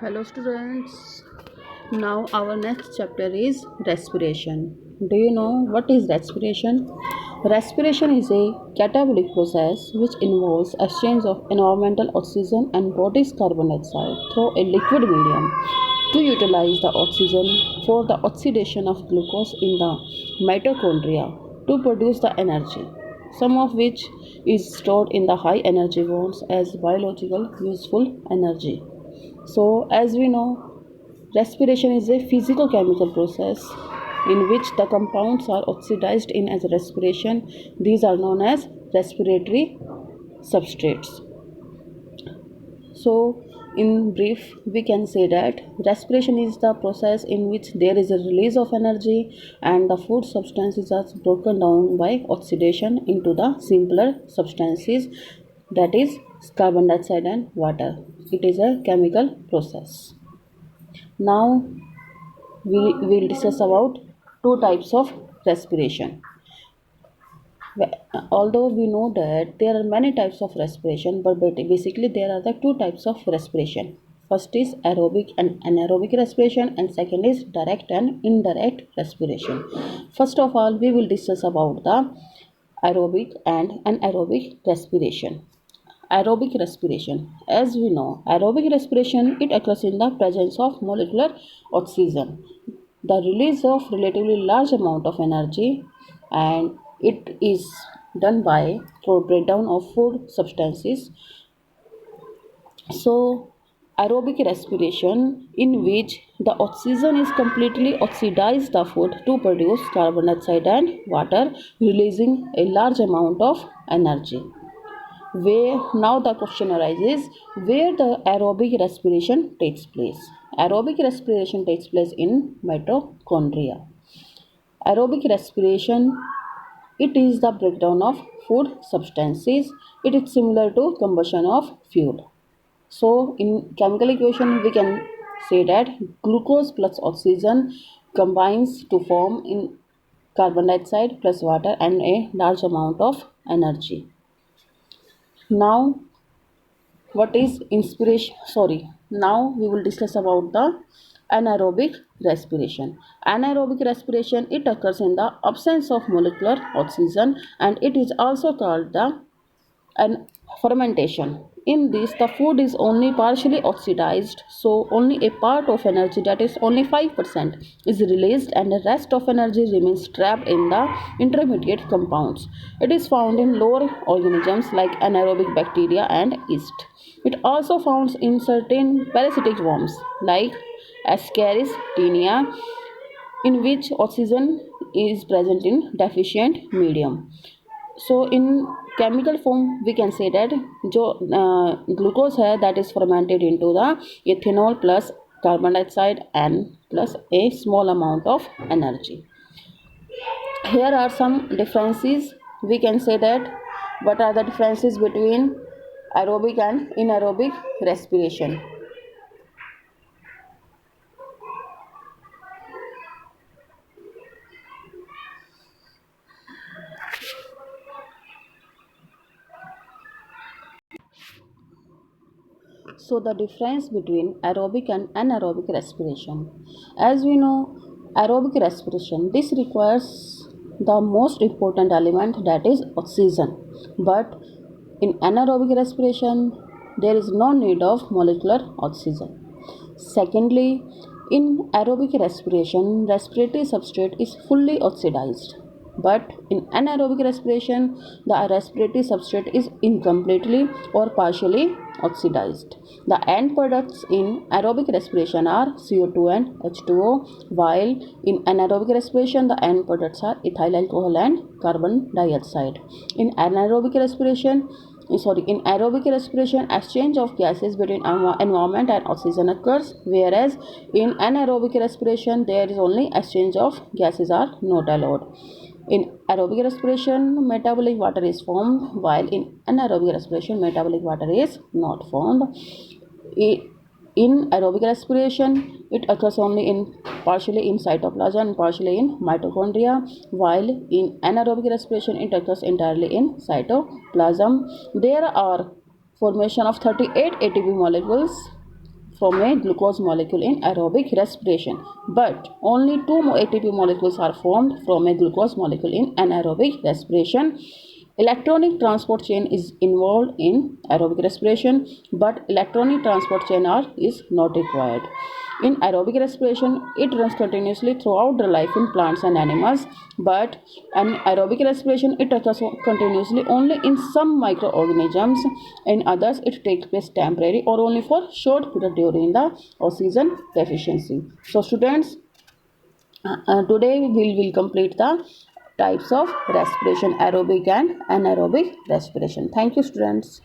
Hello students. Now our next chapter is respiration. Do you know what is respiration? Respiration is a catabolic process which involves exchange of environmental oxygen and body's carbon dioxide through a liquid medium to utilize the oxygen for the oxidation of glucose in the mitochondria to produce the energy, some of which is stored in the high energy bonds as biological useful energy. So, as we know, respiration is a physical chemical process in which the compounds are oxidized in as respiration. These are known as respiratory substrates. So, in brief, we can say that respiration is the process in which there is a release of energy and the food substances are broken down by oxidation into the simpler substances, that is carbon dioxide and water. It is a chemical process. Now we will discuss about two types of respiration. Although we know that there are many types of respiration, but basically there are the two types of respiration. First is aerobic and anaerobic respiration, and second is direct and indirect respiration. First of all, we will discuss about the aerobic and anaerobic respiration. Aerobic respiration. As we know, aerobic respiration, it occurs in the presence of molecular oxygen. The release of relatively large amount of energy, and it is done by through breakdown of food substances. So aerobic respiration, in which the oxygen is completely oxidize the food to produce carbon dioxide and water, releasing a large amount of energy. Where now the question arises, where the aerobic respiration takes place. Aerobic respiration takes place in mitochondria. Aerobic respiration, it is the breakdown of food substances. It is similar to combustion of fuel. So in chemical equation we can say that glucose plus oxygen combines to form in carbon dioxide plus water and a large amount of energy. Now what is inspiration? Now we will discuss about the anaerobic respiration. Anaerobic respiration, it occurs in the absence of molecular oxygen, and it is also called the and fermentation. In this, the food is only partially oxidized, so only a part of energy, that is only 5%, is released, and the rest of energy remains trapped in the intermediate compounds. It is found in lower organisms like anaerobic bacteria and yeast. It also found in certain parasitic worms like Ascaris tinea, in which oxygen is present in deficient medium. So in chemical form we can say that जो glucose है that is fermented into the ethanol plus carbon dioxide and plus a small amount of energy. Here are some differences. We can say that what are the differences between aerobic and anaerobic respiration. So the difference between aerobic and anaerobic respiration. As we know, aerobic respiration, this requires the most important element, that is oxygen. But in anaerobic respiration, there is no need of molecular oxygen. Secondly, in aerobic respiration, respiratory substrate is fully oxidized. But in anaerobic respiration, the respiratory substrate is incompletely or partially oxidized. The end products in aerobic respiration are CO2 and H2O, while in anaerobic respiration the end products are ethyl alcohol and carbon dioxide. In anaerobic respiration, in aerobic respiration, exchange of gases between environment and oxygen occurs, whereas in anaerobic respiration there is only exchange of gases are not allowed. In aerobic respiration, metabolic water is formed, while in anaerobic respiration, metabolic water is not formed. In aerobic respiration, it occurs only in partially in cytoplasm and partially in mitochondria, while in anaerobic respiration, it occurs entirely in cytoplasm. There are formation of 38 ATP molecules from a glucose molecule in aerobic respiration, but only two ATP molecules are formed from a glucose molecule in anaerobic respiration. Electronic transport chain is involved in aerobic respiration, but electronic transport chain is not required. In aerobic respiration, it runs continuously throughout the life in plants and animals, but in aerobic respiration, it occurs continuously only in some microorganisms. In others, it takes place temporary or only for short period during the oxygen deficiency. So, students, today we will complete the types of respiration, aerobic and anaerobic respiration. Thank you, students.